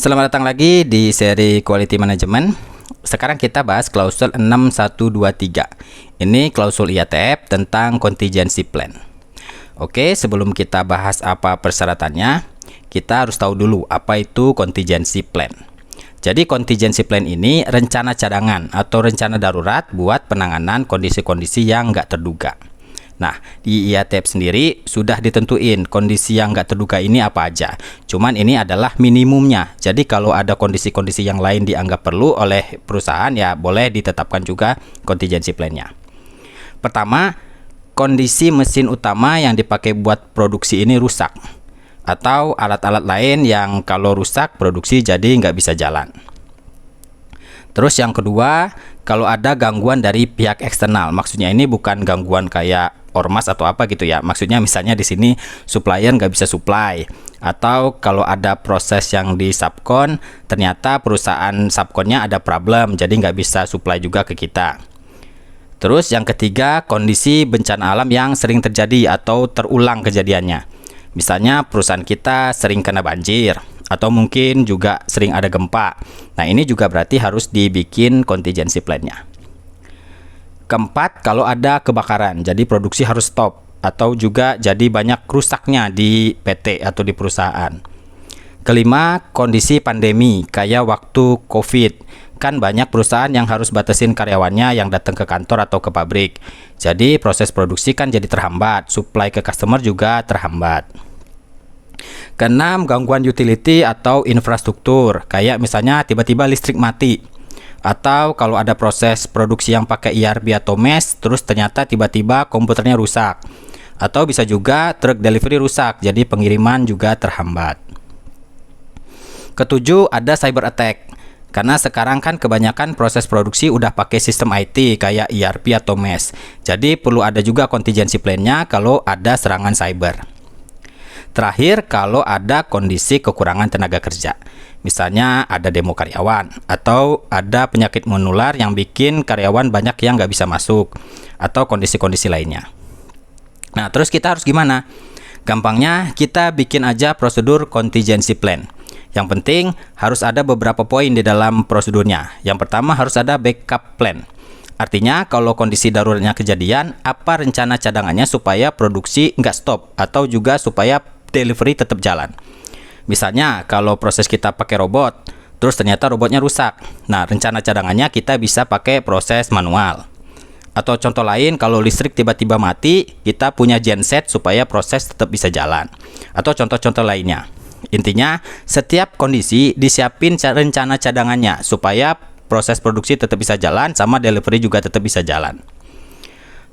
Selamat datang lagi di seri Quality Management. Sekarang kita bahas klausul 6123. Ini klausul IATF tentang contingency plan. Oke, sebelum kita bahas apa persyaratannya, kita harus tahu dulu apa itu contingency plan. Jadi contingency plan ini rencana cadangan atau rencana darurat buat penanganan kondisi-kondisi yang nggak terduga. Nah, di IATF sendiri sudah ditentuin kondisi yang nggak terduga ini apa aja. Cuman ini adalah minimumnya. Jadi kalau ada kondisi-kondisi yang lain dianggap perlu oleh perusahaan, ya boleh ditetapkan juga contingency plan-nya. Pertama, kondisi mesin utama yang dipakai buat produksi ini rusak. Atau alat-alat lain yang kalau rusak produksi jadi nggak bisa jalan. Terus yang kedua, kalau ada gangguan dari pihak eksternal. Maksudnya ini bukan gangguan kayak ormas atau apa gitu ya. Maksudnya misalnya di sini supplier nggak bisa supply, atau kalau ada proses yang di subkon ternyata perusahaan subkonnya ada problem jadi nggak bisa supply juga ke kita. Terus yang ketiga, kondisi bencana alam yang sering terjadi atau terulang kejadiannya. Misalnya perusahaan kita sering kena banjir atau mungkin juga sering ada gempa. Nah, ini juga berarti harus dibikin contingency plan-nya. Keempat, kalau ada kebakaran, jadi produksi harus stop atau juga jadi banyak rusaknya di PT atau di perusahaan. Kelima, kondisi pandemi kayak waktu COVID. Kan banyak perusahaan yang harus batasin karyawannya yang datang ke kantor atau ke pabrik. Jadi proses produksi kan jadi terhambat, supply ke customer juga terhambat. Keenam, gangguan utility atau infrastruktur, kayak misalnya tiba-tiba listrik mati. Atau kalau ada proses produksi yang pakai ERP atau MES, terus ternyata tiba-tiba komputernya rusak. Atau bisa juga truk delivery rusak, jadi pengiriman juga terhambat. Ketujuh, ada cyber attack. Karena sekarang kan kebanyakan proses produksi udah pakai sistem IT kayak ERP atau MES. Jadi perlu ada juga contingency plan-nya kalau ada serangan cyber. Terakhir, kalau ada kondisi kekurangan tenaga kerja. Misalnya ada demo karyawan, atau ada penyakit menular yang bikin karyawan banyak yang nggak bisa masuk, atau kondisi-kondisi lainnya. Nah, terus kita harus gimana? Gampangnya, kita bikin aja prosedur contingency plan. Yang penting, harus ada beberapa poin di dalam prosedurnya. Yang pertama, harus ada backup plan. Artinya, kalau kondisi daruratnya kejadian, apa rencana cadangannya supaya produksi nggak stop, atau juga supaya delivery tetap jalan. Misalnya, kalau proses kita pakai robot, terus ternyata robotnya rusak. Nah, rencana cadangannya kita bisa pakai proses manual. Atau contoh lain, kalau listrik tiba-tiba mati, kita punya genset supaya proses tetap bisa jalan. Atau contoh-contoh lainnya. Intinya, setiap kondisi disiapin rencana cadangannya supaya proses produksi tetap bisa jalan, sama delivery juga tetap bisa jalan.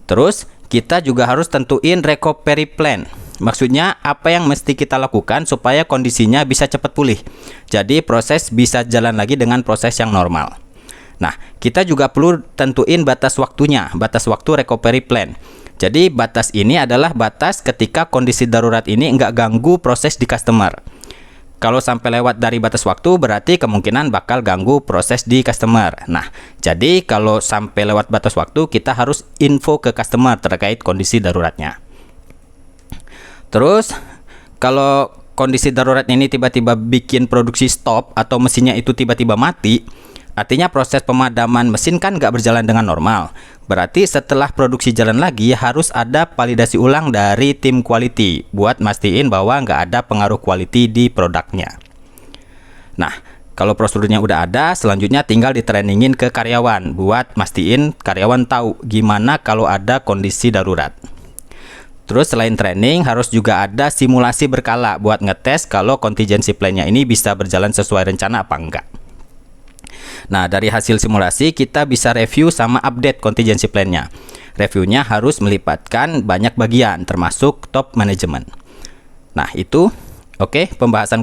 Terus, kita juga harus tentuin recovery plan. Maksudnya apa yang mesti kita lakukan supaya kondisinya bisa cepat pulih. Jadi proses bisa jalan lagi dengan proses yang normal. Nah, kita juga perlu tentuin batas waktunya, batas waktu recovery plan. Jadi batas ini adalah batas ketika kondisi darurat ini nggak ganggu proses di customer. Kalau sampai lewat dari batas waktu berarti kemungkinan bakal ganggu proses di customer. Nah, jadi kalau sampai lewat batas waktu kita harus info ke customer terkait kondisi daruratnya. Terus, kalau kondisi darurat ini tiba-tiba bikin produksi stop atau mesinnya itu tiba-tiba mati, artinya proses pemadaman mesin kan nggak berjalan dengan normal. Berarti setelah produksi jalan lagi harus ada validasi ulang dari tim quality buat mastiin bahwa nggak ada pengaruh quality di produknya. Nah, kalau prosedurnya udah ada, selanjutnya tinggal ditrainingin ke karyawan buat mastiin karyawan tahu gimana kalau ada kondisi darurat. Terus selain training, harus juga ada simulasi berkala buat ngetes kalau contingency plan-nya ini bisa berjalan sesuai rencana apa enggak. Nah, dari hasil simulasi kita bisa review sama update contingency plan-nya. Reviewnya harus melibatkan banyak bagian, termasuk top management. Nah, itu oke, pembahasan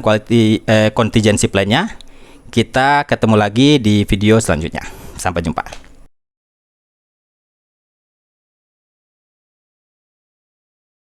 contingency plan-nya. Kita ketemu lagi di video selanjutnya. Sampai jumpa.